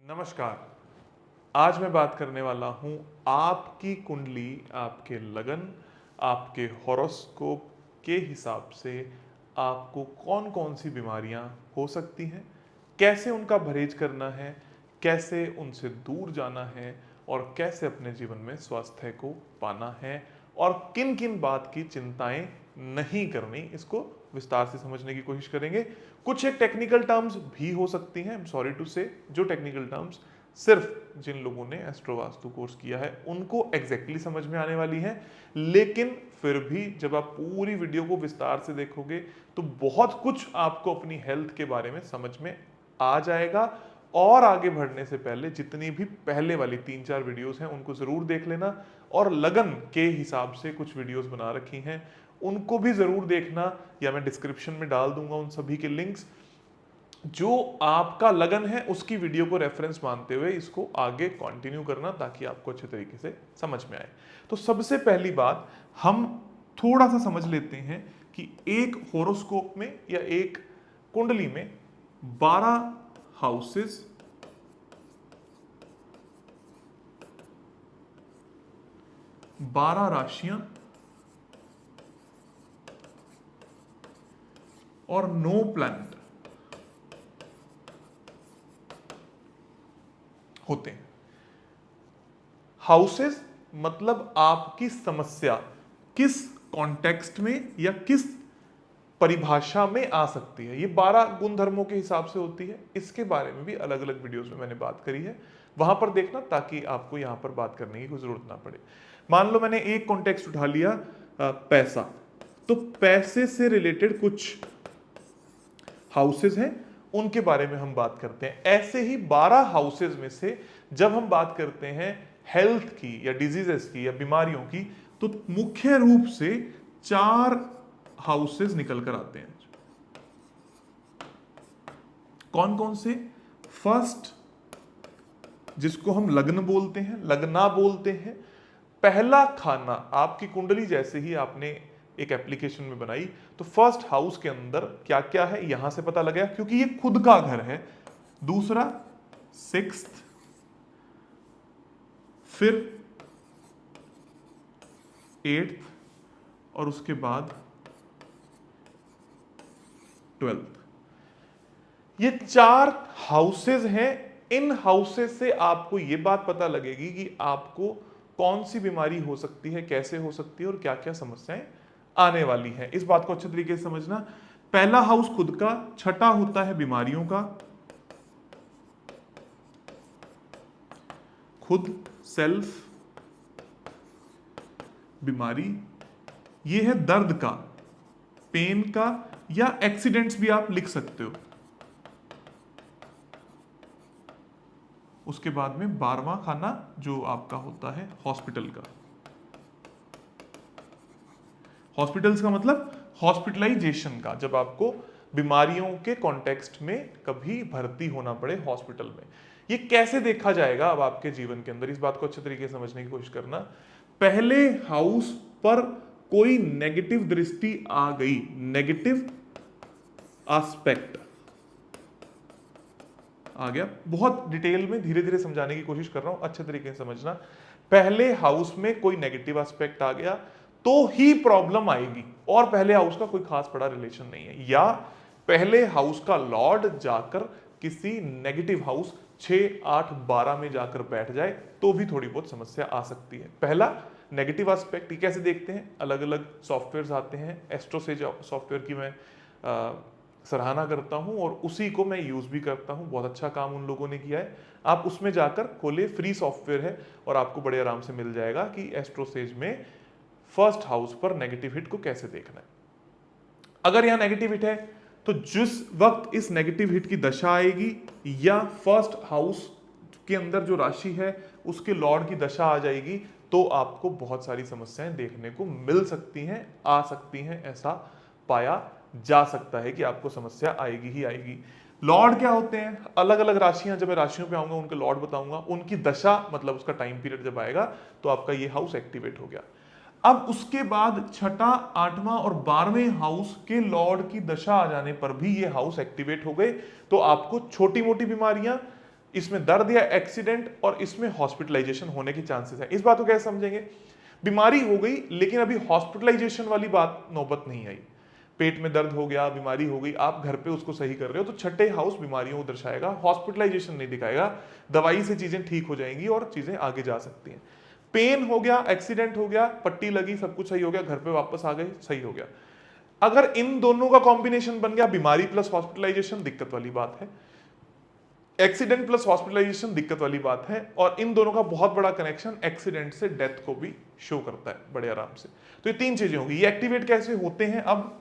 नमस्कार। आज मैं बात करने वाला हूं आपकी कुंडली, आपके लगन, आपके हॉरोस्कोप के हिसाब से आपको कौन कौन सी बीमारियां हो सकती हैं, कैसे उनका परहेज करना है, कैसे उनसे दूर जाना है और कैसे अपने जीवन में स्वास्थ्य को पाना है और किन किन बात की चिंताएं नहीं करनी, इसको विस्तार से समझने की कोशिश करेंगे। कुछ एक टेक्निकल टर्म्स भी हो सकती हैं, सॉरी टू से, जो टेक्निकल टर्म्स सिर्फ जिन लोगों ने एस्ट्रो वास्तु कोर्स किया है उनको एग्जैक्टली समझ में आने वाली है। लेकिन फिर भी जब आप पूरी वीडियो को विस्तार से देखोगे तो बहुत कुछ आपको अपनी हेल्थ के बारे में समझ में आ जाएगा। और आगे बढ़ने से पहले जितनी भी पहले वाली 3-4 वीडियोस हैं उनको जरूर देख लेना, और लगन के हिसाब से कुछ वीडियोस बना रखी हैं उनको भी जरूर देखना, या मैं डिस्क्रिप्शन में डाल दूंगा उन सभी के लिंक्स। जो आपका लगन है उसकी वीडियो को रेफरेंस मानते हुए इसको आगे कंटिन्यू करना ताकि आपको अच्छे तरीके से समझ में आए। तो सबसे पहली बात हम थोड़ा सा समझ लेते हैं कि एक होरोस्कोप में या एक कुंडली में 12 हाउसेस, 12 राशियां और 9 प्लैनेट होते हैं। हाउसेस मतलब आपकी समस्या किस कॉन्टेक्स्ट में या किस परिभाषा में आ सकती है, ये 12 गुण धर्मों के हिसाब से होती है। इसके बारे में भी अलग अलग वीडियोस में मैंने बात करी है, वहां पर देखना ताकि आपको यहां पर बात करने की कोई जरूरत ना पड़े। मान लो मैंने एक कॉन्टेक्स्ट उठा लिया, पैसा, तो पैसे से रिलेटेड कुछ हाउसेस हैं उनके बारे में हम बात करते हैं। ऐसे ही 12 हाउसेस में से जब हम बात करते हैं हेल्थ की या डिजीजेस की या बीमारियों की, तो मुख्य रूप से 4 हाउसेस निकल कर आते हैं। कौन कौन से? फर्स्ट, जिसको हम लग्न बोलते हैं, लगना बोलते हैं, पहला खाना। आपकी कुंडली जैसे ही आपने एक एप्लीकेशन में बनाई तो फर्स्ट हाउस के अंदर क्या क्या है यहां से पता लगा क्योंकि ये खुद का घर है। दूसरा, सिक्स्थ, फिर एट्थ, और उसके बाद 12th। ये 4 हाउसेस हैं। इन हाउसेस से आपको ये बात पता लगेगी कि आपको कौन सी बीमारी हो सकती है, कैसे हो सकती है और क्या क्या समस्याएं आने वाली हैं। इस बात को अच्छे तरीके से समझना। पहला हाउस खुद का, छठा होता है बीमारियों का, खुद, सेल्फ, बीमारी, ये है दर्द का, पेन का, या एक्सीडेंट्स भी आप लिख सकते हो। उसके बाद में 12वां खाना जो आपका होता है हॉस्पिटल का। हॉस्पिटल्स का मतलब हॉस्पिटलाइजेशन का, जब आपको बीमारियों के कॉन्टेक्स्ट में कभी भर्ती होना पड़े हॉस्पिटल में। ये कैसे देखा जाएगा अब आपके जीवन के अंदर, इस बात को अच्छे तरीके से समझने की कोशिश करना। पहले हाउस पर कोई नेगेटिव दृष्टि आ गई, नेगेटिव एस्पेक्ट आ गया, बहुत डिटेल में धीरे धीरे समझाने की कोशिश कर रहा हूं, अच्छे तरीके से समझना। पहले हाउस में कोई नेगेटिव एस्पेक्ट आ गया तो ही प्रॉब्लम आएगी, और पहले हाउस का कोई खास बड़ा रिलेशन नहीं है। या पहले हाउस का लॉर्ड जाकर किसी नेगेटिव हाउस 6, 8, 12 में जाकर बैठ जाए तो भी थोड़ी बहुत समस्या आ सकती है। पहला नेगेटिव एस्पेक्ट कैसे देखते हैं, अलग अलग सॉफ्टवेयर आते हैं। एस्ट्रोसेज सॉफ्टवेयर की मैं सराहना करता हूं और उसी को मैं यूज भी करता हूं, बहुत अच्छा काम उन लोगों ने किया है। आप उसमें जाकर खोले, फ्री सॉफ्टवेयर है और आपको बड़े आराम से मिल जाएगा कि एस्ट्रोसेज में फर्स्ट हाउस पर नेगेटिव हिट को कैसे देखना है। अगर यहां नेगेटिव हिट है तो जिस वक्त इस नेगेटिव हिट की दशा आएगी या फर्स्ट हाउस के अंदर जो राशि है उसके लॉर्ड की दशा आ जाएगी तो आपको बहुत सारी समस्याएं देखने को मिल सकती हैं, आ सकती हैं, ऐसा पाया जा सकता है कि आपको समस्या आएगी ही आएगी। लॉर्ड क्या होते हैं? अलग अलग राशियां, जब मैं राशियों पे आऊंगा उनके लॉर्ड बताऊंगा, उनकी दशा मतलब उसका टाइम पीरियड जब आएगा तो आपका ये हाउस एक्टिवेट हो गया। अब उसके बाद छठा, 8वां और 12वें हाउस के लॉर्ड की दशा आ जाने पर भी ये हाउस एक्टिवेट हो गए तो आपको छोटी मोटी बीमारियां इसमें दर्द या एक्सीडेंट और इसमें हॉस्पिटलाइजेशन होने के चांसेस है। इस बात को कैसे समझेंगे? बीमारी हो गई लेकिन अभी हॉस्पिटलाइजेशन वाली बात नौबत नहीं आई। पेट में दर्द हो गया, बीमारी हो गई, आप घर पे उसको सही कर रहे हो, तो छठे हाउस बीमारियों को दर्शाएगा, हॉस्पिटलाइजेशन नहीं दिखाएगा। दवाई से चीजें ठीक हो जाएंगी और चीजें आगे जा सकती हैं। पेन हो गया, एक्सीडेंट हो गया, पट्टी लगी, सब कुछ सही हो गया, घर पे वापस आ गए, सही हो गया। अगर इन दोनों का कॉम्बिनेशन बन गया, बीमारी प्लस हॉस्पिटलाइजेशन, दिक्कत वाली बात है। एक्सीडेंट प्लस हॉस्पिटलाइजेशन दिक्कत वाली बात है। और इन दोनों का बहुत बड़ा कनेक्शन एक्सीडेंट से डेथ को भी शो करता है बड़े आराम से। तो ये तीन चीजें होंगी। ये एक्टिवेट कैसे होते हैं, अब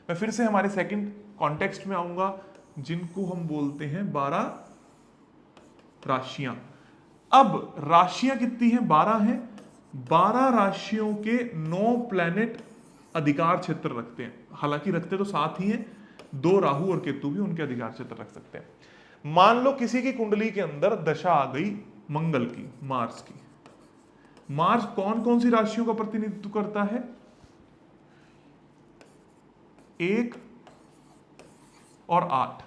मैं फिर से हमारे सेकंड कॉन्टेक्स्ट में आऊंगा, जिनको हम बोलते हैं 12 राशियां। अब राशियां कितनी हैं? 12 हैं। 12 राशियों के 9 प्लैनेट अधिकार क्षेत्र रखते हैं। हालांकि रखते तो साथ ही हैं, 2 राहु और केतु भी उनके अधिकार क्षेत्र रख सकते हैं। मान लो किसी की कुंडली के अंदर दशा आ गई मंगल की, मार्स की। मार्स कौन कौन सी राशियों का प्रतिनिधित्व करता है? 1 और 8,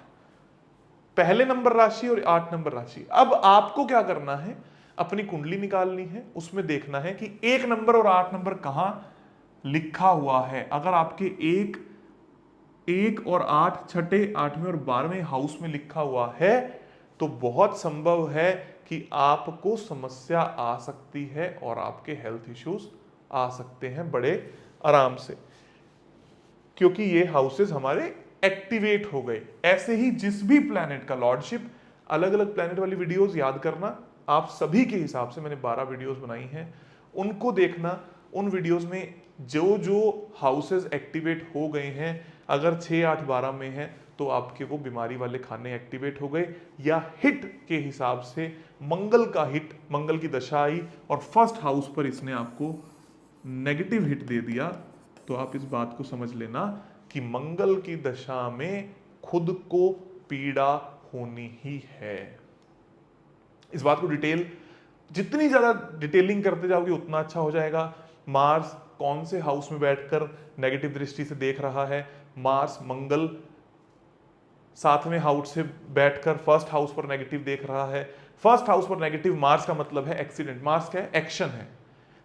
पहले नंबर राशि और 8 नंबर राशि। अब आपको क्या करना है? अपनी कुंडली निकालनी है, उसमें देखना है कि 1 नंबर और 8 नंबर कहां लिखा हुआ है। अगर आपके 1 और 8 छठे, 8वें और 12वें हाउस में लिखा हुआ है तो बहुत संभव है कि आपको समस्या आ सकती है और आपके हेल्थ इश्यूज आ सकते हैं बड़े आराम से, क्योंकि ये हाउसेस हमारे एक्टिवेट हो गए। ऐसे ही जिस भी प्लैनेट का लॉर्डशिप, अलग अलग प्लैनेट वाली वीडियोस याद करना, आप सभी के हिसाब से मैंने 12 वीडियोस बनाई हैं, उनको देखना। उन वीडियोस में जो जो हाउसेस एक्टिवेट हो गए हैं, अगर 6, 8, 12 में है तो आपके वो बीमारी वाले खाने एक्टिवेट हो गए, या हिट के हिसाब से मंगल का हिट, मंगल की दशा आई और फर्स्ट हाउस पर इसने आपको नेगेटिव हिट दे दिया, तो आप इस बात को समझ लेना कि मंगल की दशा में खुद को पीड़ा होनी ही है। इस बात को जितनी ज्यादा डिटेलिंग करते जाओगे उतना अच्छा हो जाएगा। मार्स कौन से हाउस में बैठकर नेगेटिव दृष्टि से देख रहा है? मार्स मंगल 7वें हाउस से बैठकर फर्स्ट हाउस पर नेगेटिव देख रहा है। फर्स्ट हाउस पर नेगेटिव मार्स का मतलब है एक्सीडेंट। मार्स क्या है? एक्शन है।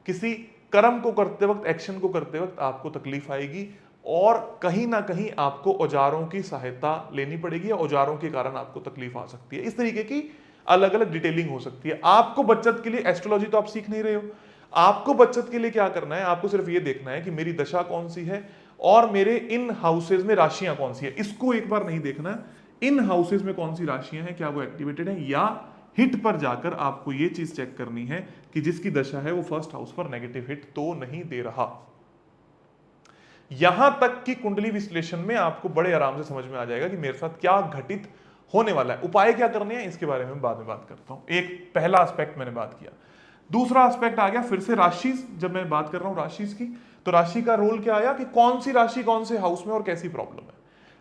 किसी कर्म को करते वक्त, एक्शन को करते वक्त आपको तकलीफ आएगी और कहीं ना कहीं आपको औजारों की सहायता लेनी पड़ेगी, या औजारों के कारण आपको तकलीफ आ सकती है। इस तरीके की अलग अलग डिटेलिंग हो सकती है। आपको बचत के लिए, एस्ट्रोलॉजी तो आप सीख नहीं रहे हो, आपको बचत के लिए क्या करना है? आपको सिर्फ ये देखना है कि मेरी दशा कौन सी है और मेरे इन हाउसेज में राशियां कौन सी है। इसको एक बार नहीं देखना इन हाउसेज में कौन सी राशियां हैं, क्या वो एक्टिवेटेड है, या हिट पर जाकर आपको ये चीज चेक करनी है कि जिसकी दशा है वो फर्स्ट हाउस पर नेगेटिव हिट तो नहीं दे रहा। यहां तक कि कुंडली विश्लेषण में आपको बड़े आराम से समझ में आ जाएगा कि मेरे साथ क्या घटित होने वाला है। उपाय क्या करने हैं इसके बारे में बाद में बात करता हूं। एक पहला एस्पेक्ट मैंने बात किया। दूसरा एस्पेक्ट आ गया फिर से राशि। जब मैं बात कर रहा हूं राशि की, तो राशि का रोल क्या आया कि कौन सी राशि कौन से हाउस में और कैसी प्रॉब्लम है।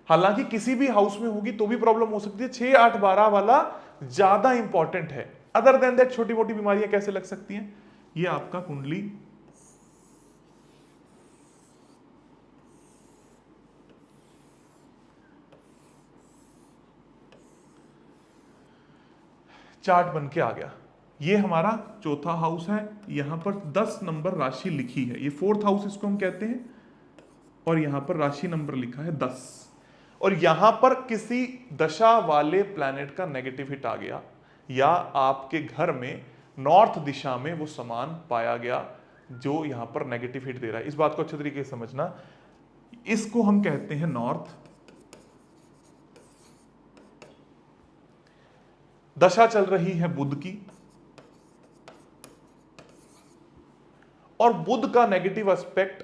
हालांकि किसी भी हाउस में होगी तो भी प्रॉब्लम हो सकती है। 6, 8, 12 वाला ज्यादा इंपॉर्टेंट है। अदर देन दैट छोटी मोटी बीमारियां कैसे लग सकती हैं, ये आपका कुंडली चार्ट बन के आ गया। ये हमारा चौथा हाउस है, यहां पर 10 नंबर राशि लिखी है, ये 4th हाउस इसको हम कहते हैं, और यहां पर राशि नंबर लिखा है 10। और यहां पर किसी दशा वाले प्लैनेट का नेगेटिव हिट आ गया, या आपके घर में नॉर्थ दिशा में वो समान पाया गया जो यहां पर नेगेटिव हिट दे रहा है। इस बात को अच्छे तरीके से समझना, इसको हम कहते हैं नॉर्थ। दशा चल रही है बुध की, और बुध का नेगेटिव एस्पेक्ट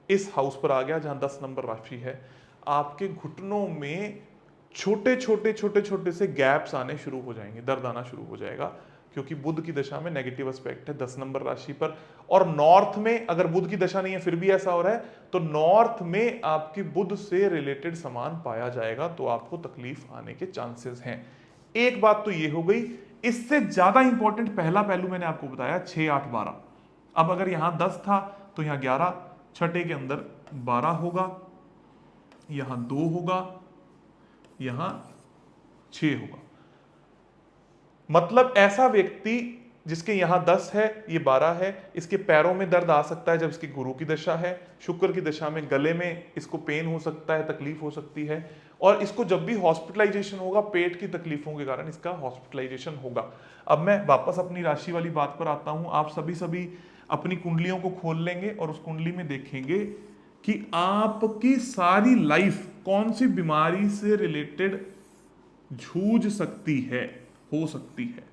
इस हाउस पर आ गया जहां 10 नंबर राशि है। आपके घुटनों में छोटे छोटे छोटे छोटे से गैप्स आने शुरू हो जाएंगे, दर्द आना शुरू हो जाएगा, क्योंकि बुध की दशा में नेगेटिव एस्पेक्ट है 10 नंबर राशि पर। और नॉर्थ में अगर बुध की दशा नहीं है फिर भी ऐसा हो रहा है, तो नॉर्थ में आपकी बुध से रिलेटेड सामान पाया जाएगा, तो आपको तकलीफ आने के चांसेस हैं। एक बात तो ये हो गई। इससे ज्यादा इंपॉर्टेंट पहला पहलू मैंने आपको बताया 6, 8, 12। अब अगर यहां 10 था तो यहां 11, छठे के अंदर 12 होगा, यहां 2 होगा, यहां 6 होगा। मतलब ऐसा व्यक्ति जिसके यहाँ 10 है, ये 12 है, इसके पैरों में दर्द आ सकता है जब इसकी गुरु की दशा है, शुक्र की दशा में गले में इसको पेन हो सकता है, तकलीफ हो सकती है, और इसको जब भी हॉस्पिटलाइजेशन होगा पेट की तकलीफों के कारण इसका हॉस्पिटलाइजेशन होगा। अब मैं वापस अपनी राशि वाली बात पर आता हूं। आप सभी अपनी कुंडलियों को खोल लेंगे और उस कुंडली में देखेंगे कि आपकी सारी लाइफ कौन सी बीमारी से रिलेटेड जूझ सकती है, हो सकती है।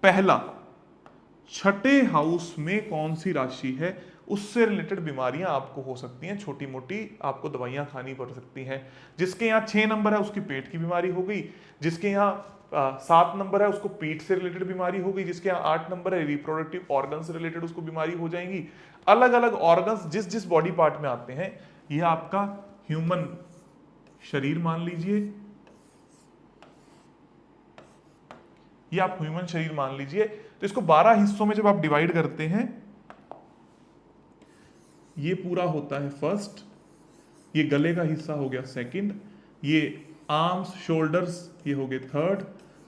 पहला, छठे हाउस में कौन सी राशि है, उससे रिलेटेड बीमारियां आपको हो सकती हैं, छोटी मोटी आपको दवाइयां खानी पड़ सकती हैं। जिसके यहाँ 6 नंबर है उसकी पेट की बीमारी हो गई, जिसके यहाँ 7 नंबर है उसको पीठ से रिलेटेड बीमारी हो गई, जिसके यहाँ 8 नंबर है रिप्रोडक्टिव ऑर्गन से रिलेटेड उसको बीमारी हो जाएंगी। अलग अलग ऑर्गन्स जिस जिस बॉडी पार्ट में आते हैं, यह आपका ह्यूमन शरीर मान लीजिए, ये आप ह्यूमन शरीर मान लीजिए। तो इसको 12 हिस्सों में जब आप डिवाइड करते हैं, ये पूरा होता है फर्स्ट, ये गले का हिस्सा हो गया सेकंड, ये आर्म्स शोल्डर्स ये हो गए थर्ड,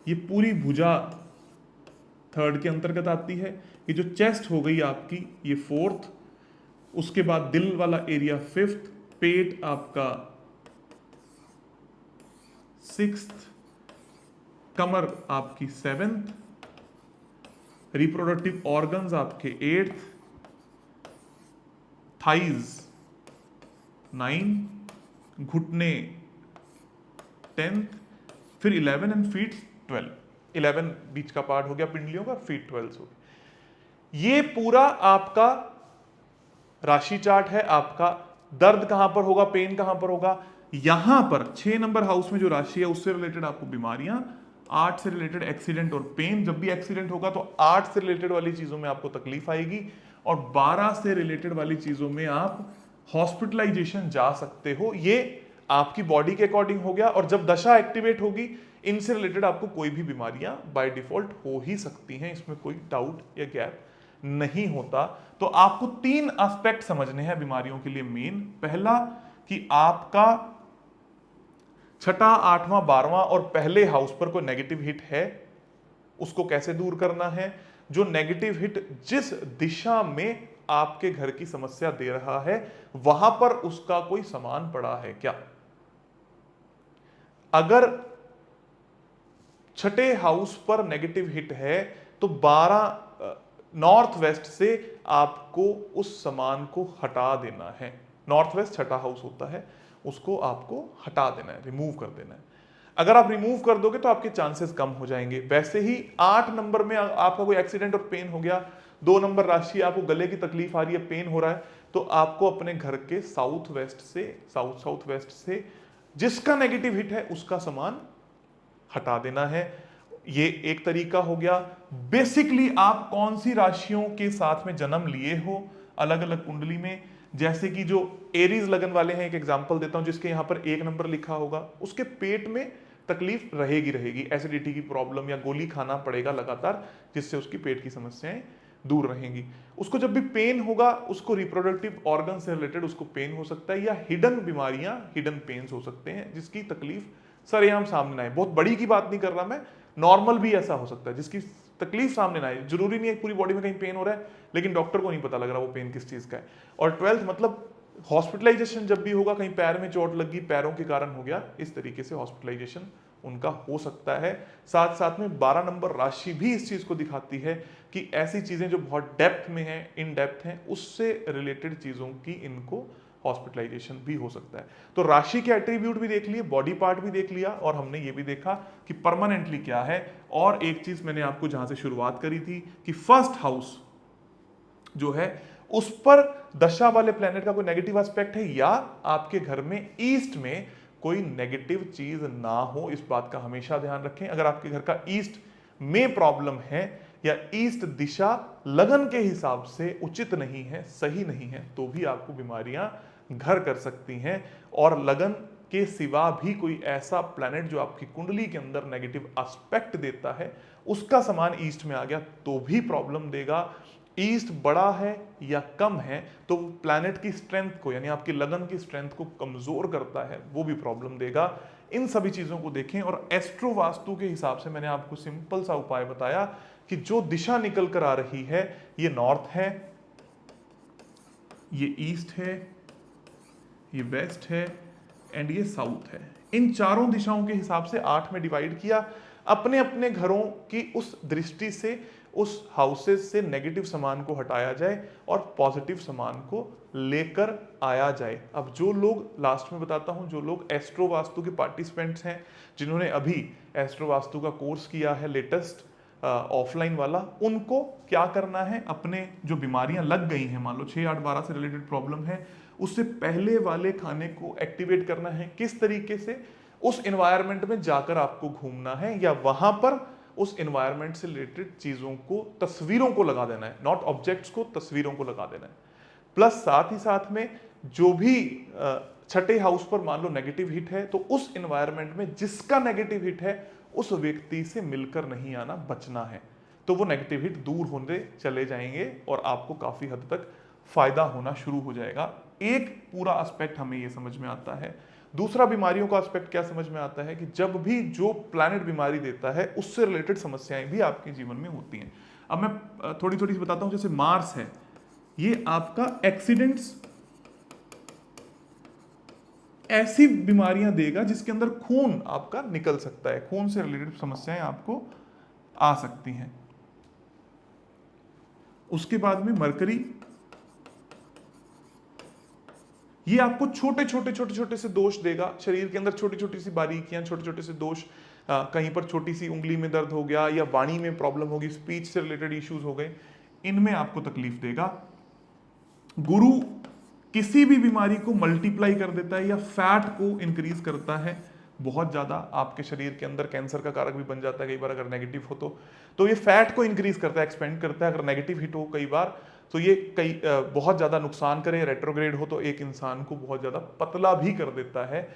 ये पूरी भुजा थर्ड के अंतर्गत आती है, ये जो चेस्ट हो गई आपकी ये फोर्थ, उसके बाद दिल वाला एरिया फिफ्थ, पेट आपका सिक्स्थ, कमर आपकी सेवेंथ, रिप्रोडक्टिव ऑर्गन्स आपके एट्थ, थाइज 9, घुटने 10th, फिर 11 एंड फीट 12। 11 बीच का पार्ट हो गया पिंडलियों का, फीट 12 हो गया। ये पूरा आपका राशि चार्ट है। आपका दर्द कहां पर होगा, पेन कहां पर होगा, यहां पर 6 नंबर हाउस में जो राशि है उससे रिलेटेड आपको बीमारियां, 8 से रिलेटेड एक्सीडेंट और पेन, जब भी एक्सीडेंट होगा तो 8 से रिलेटेड वाली चीजों में आपको तकलीफ आएगी, और 12 से रिलेटेड वाली चीजों में आप हॉस्पिटलाइजेशन जा सकते हो। ये आपकी बॉडी के अकॉर्डिंग हो गया, और जब दशा एक्टिवेट होगी इनसे रिलेटेड आपको कोई भी बीमारियां बाय डिफॉल्ट हो ही सकती हैं, इसमें कोई डाउट या गैप नहीं होता। तो आपको 3 एस्पेक्ट समझने हैं बीमारियों के लिए मेन। पहला कि आपका छठा, 8वां, 12वां और पहले हाउस पर कोई नेगेटिव हिट है, उसको कैसे दूर करना है। जो नेगेटिव हिट जिस दिशा में आपके घर की समस्या दे रहा है वहां पर उसका कोई समान पड़ा है क्या। अगर छठे हाउस पर नेगेटिव हिट है तो 12 नॉर्थ वेस्ट से आपको उस समान को हटा देना है। नॉर्थ वेस्ट छठा हाउस होता है, उसको आपको हटा देना है, रिमूव कर देना है। अगर आप रिमूव कर दोगे तो आपके चांसेस कम हो जाएंगे। वैसे ही 8 नंबर में आपका कोई एक्सीडेंट और पेन हो गया, 2 नंबर राशि आपको गले की तकलीफ आ रही है, पेन हो रहा है, तो आपको अपने घर के साउथ वेस्ट से, साउथ वेस्ट से जिसका नेगेटिव हिट है उसका सामान हटा देना है। ये एक तरीका हो गया। बेसिकली आप कौन सी राशियों के साथ में जन्म लिए हो अलग अलग कुंडली में, जैसे कि जो एरीज लगन वाले हैं, एक एग्जांपल देता हूं, जिसके यहां पर 1 नंबर लिखा होगा उसके पेट में तकलीफ रहेगी, एसिडिटी की प्रॉब्लम या गोली खाना पड़ेगा लगातार, जिससे उसकी पेट की समस्याएं दूर रहेंगी। उसको जब भी पेन होगा उसको रिप्रोडक्टिव ऑर्गन से रिलेटेड उसको पेन हो सकता है, या हिडन बीमारियां, हिडन पेन्स हो सकते हैं जिसकी तकलीफ सरेआम सामने ना आए। बहुत बड़ी की बात नहीं कर रहा मैं, नॉर्मल भी ऐसा हो सकता है जिसकी तकलीफ सामने ना आए। जरूरी नहीं है पूरी बॉडी में कहीं पेन हो रहा है लेकिन डॉक्टर को नहीं पता लग रहा वो पेन किस चीज का है। और 12th मतलब हॉस्पिटलाइजेशन जब भी होगा, कहीं पैर में चोट लगी, पैरों के कारण हो गया, इस तरीके से हॉस्पिटलाइजेशन उनका हो सकता है। साथ साथ में 12 नंबर राशि भी इस चीज को दिखाती है कि ऐसी चीजें जो बहुत डेप्थ में है, इन डेप्थ हैं, उससे रिलेटेड चीजों की इनको हॉस्पिटलाइजेशन भी हो सकता है। तो राशि के एट्रीब्यूट भी देख लिए, बॉडी पार्ट भी देख लिया, और हमने ये भी देखा कि परमानेंटली क्या है। और एक चीज मैंने आपको जहां से शुरुआत करी थी कि फर्स्ट हाउस जो है उस पर दशा वाले प्लेनेट का कोई नेगेटिव एस्पेक्ट है, या आपके घर में ईस्ट में कोई नेगेटिव चीज ना हो, इस बात का हमेशा ध्यान रखें। अगर आपके घर का ईस्ट में प्रॉब्लम है या ईस्ट दिशा लगन के हिसाब से उचित नहीं है, सही नहीं है, तो भी आपको बीमारियां घर कर सकती हैं। और लगन के सिवा भी कोई ऐसा प्लैनेट जो आपकी कुंडली के अंदर नेगेटिव एस्पेक्ट देता है, उसका समान ईस्ट में आ गया तो भी प्रॉब्लम देगा। ईस्ट बड़ा है या कम है तो प्लैनेट की स्ट्रेंथ को, यानी आपकी लगन की स्ट्रेंथ को कमजोर करता है, वो भी प्रॉब्लम देगा। इन सभी चीजों को देखें और एस्ट्रो वास्तु के हिसाब से मैंने आपको सिंपल सा उपाय बताया कि जो दिशा निकल कर आ रही है, ये नॉर्थ है, ये ईस्ट है, ये वेस्ट है एंड ये साउथ है। इन चारों दिशाओं के हिसाब से 8 में डिवाइड किया। अपने अपने घरों की उस दृष्टि से, उस हाउसेस से नेगेटिव सामान को हटाया जाए और पॉजिटिव सामान को लेकर आया जाए। अब जो लोग, लास्ट में बताता हूं, जो लोग एस्ट्रो वास्तु के पार्टिसिपेंट्स हैं, जिन्होंने अभी एस्ट्रो वास्तु का कोर्स किया है लेटेस्ट ऑफलाइन वाला, उनको क्या करना है, अपने जो बीमारियां लग गई हैं, मान लो 6, 8, 12 से रिलेटेड प्रॉब्लम है, उससे पहले वाले खाने को एक्टिवेट करना है। किस तरीके से? उस एनवायरनमेंट में जाकर आपको घूमना है या वहां पर उस एनवायरनमेंट से रिलेटेड चीजों को, तस्वीरों को लगा देना है, नॉट ऑब्जेक्ट्स को, तस्वीरों को लगा देना है। प्लस साथ ही साथ में जो भी छठे हाउस पर मान लो नेगेटिव हिट है, तो उस एनवायरनमेंट में जिसका नेगेटिव हिट है उस व्यक्ति से मिलकर नहीं आना, बचना है। तो वो नेगेटिव हिट दूर होने चले जाएंगे और आपको काफी हद तक फायदा होना शुरू हो जाएगा। एक पूरा एस्पेक्ट हमें ये समझ में आता है। दूसरा बीमारियों का एस्पेक्ट क्या समझ में आता है कि जब भी जो प्लैनेट बीमारी देता है उससे रिलेटेड समस्याएं भी आपके जीवन में होती हैं। अब मैं थोड़ी थोड़ी बताता हूं। जैसे मार्स है, ये आपका एक्सीडेंट्स, ऐसी बीमारियां देगा जिसके अंदर खून आपका निकल सकता है, खून से रिलेटेड समस्याएं आपको आ सकती हैं। उसके बाद में मरकरी, ये आपको छोटे छोटे छोटे छोटे से दोष देगा, शरीर के अंदर छोटी छोटी सी बारीकियां, छोटे छोटे से दोष, कहीं पर छोटी सी उंगली में दर्द हो गया या वाणी में प्रॉब्लम होगी, स्पीच से रिलेटेड इश्यूज हो गए, इनमें आपको तकलीफ देगा। गुरु किसी भी बीमारी को मल्टीप्लाई कर देता है या फैट को इंक्रीज करता है बहुत ज्यादा, आपके शरीर के अंदर कैंसर का कारक भी बन जाता है कई बार अगर नेगेटिव हो तो ये फैट को इंक्रीज करता है, एक्सपेंड करता है। अगर नेगेटिव हिट हो कई बार तो ये बहुत ज्यादा नुकसान करे, रेट्रोग्रेड हो तो एक इंसान को बहुत ज्यादा पतला भी कर देता है।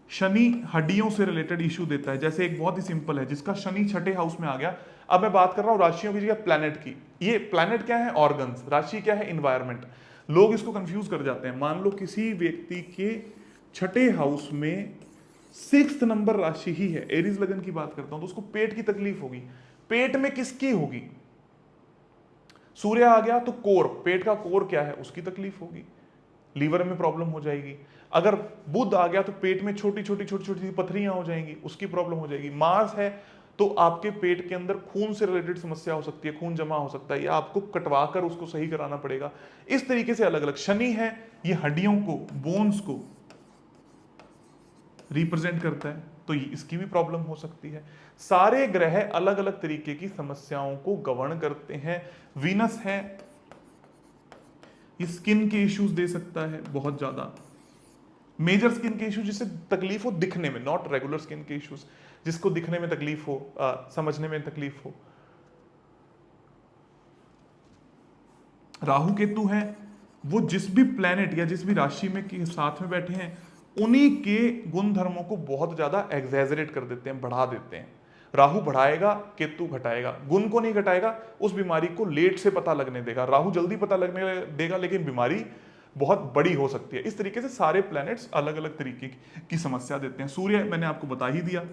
शनि हड्डियों से रिलेटेड इश्यू देता है। जैसे एक बहुत ही सिंपल है, जिसका शनि छठे हाउस में आ गया। अब मैं बात कर रहा हूं राशियों की जगह प्लैनेट की। ये प्लैनेट क्या है? ऑर्गन्स। राशि क्या है? इन्वायरमेंट। लोग इसको कंफ्यूज कर जाते हैं। मान लो किसी व्यक्ति के छठे हाउस में 6th नंबर राशि ही है, एरीज लगन की बात करता हूं, तो उसको पेट की तकलीफ होगी। पेट में किसकी होगी? सूर्य आ गया तो कोर, पेट का कोर क्या है, उसकी तकलीफ होगी, लीवर में प्रॉब्लम हो जाएगी। अगर बुध आ गया तो पेट में छोटी छोटी छोटी छोटी पथरियां हो जाएंगी, उसकी प्रॉब्लम हो जाएगी। मार्स है तो आपके पेट के अंदर खून से रिलेटेड समस्या हो सकती है, खून जमा हो सकता है या आपको कटवा कर उसको सही कराना पड़ेगा। इस तरीके से अलग अलग। शनि है, ये हड्डियों को, बोन्स को रिप्रेजेंट करता है, तो इसकी भी प्रॉब्लम हो सकती है। सारे ग्रह अलग अलग तरीके की समस्याओं को गवर्न करते हैं। वीनस है, ये स्किन के इश्यूज दे सकता है बहुत ज्यादा, मेजर स्किन के इश्यूज, जिससे तकलीफ हो दिखने में, नॉट रेगुलर स्किन के इश्यूज, जिसको दिखने में तकलीफ हो, समझने में तकलीफ हो। राहु केतु है, वो जिस भी प्लेनेट या जिस भी राशि में के साथ में बैठे हैं उन्हीं के गुण धर्मों को बहुत ज्यादा एग्जैजरेट कर देते हैं, बढ़ा देते हैं। राहु बढ़ाएगा, केतु घटाएगा, गुण को नहीं घटाएगा। उस बीमारी को लेट से पता लगने देगा। राहु जल्दी पता लगने देगा लेकिन बीमारी बहुत बड़ी हो सकती है। इस तरीके से सारे प्लैनेट्स अलग अलग तरीके की समस्या देते हैं। सूर्य मैंने आपको बता ही दिया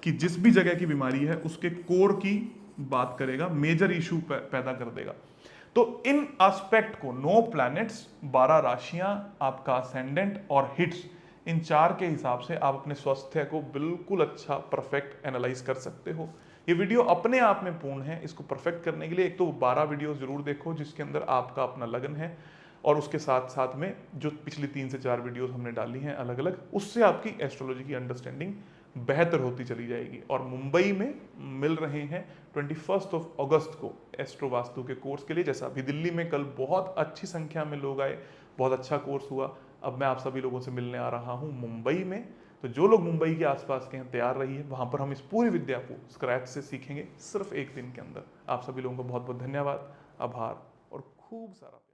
कि जिस भी जगह की बीमारी है उसके कोर की बात करेगा, मेजर इशू पैदा कर देगा। तो इन एस्पेक्ट को 9 प्लैनेट्स, 12 राशियां, आपका असेंडेंट और हिट्स, इन 4 के हिसाब से आप अपने स्वास्थ्य को बिल्कुल अच्छा परफेक्ट एनालाइज कर सकते हो। ये वीडियो अपने आप में पूर्ण है। इसको परफेक्ट करने के लिए एक तो 12 वीडियो जरूर देखो जिसके अंदर आपका अपना लगन है, और उसके साथ साथ में जो पिछली 3 से 4 वीडियोस हमने डाली हैं अलग अलग, उससे आपकी एस्ट्रोलॉजी की अंडरस्टैंडिंग बेहतर होती चली जाएगी। और मुंबई में मिल रहे हैं 21 अगस्त को एस्ट्रो वास्तु के कोर्स के लिए। जैसा अभी दिल्ली में कल बहुत अच्छी संख्या में लोग आए, बहुत अच्छा कोर्स हुआ। अब मैं आप सभी लोगों से मिलने आ रहा हूं मुंबई में। तो जो लोग मुंबई के आसपास के हैं तैयार रहिए, वहां पर हम इस पूरी विद्या को स्क्रैच से सीखेंगे सिर्फ 1 दिन के अंदर। आप सभी लोगों को बहुत बहुत धन्यवाद, आभार और खूब सारा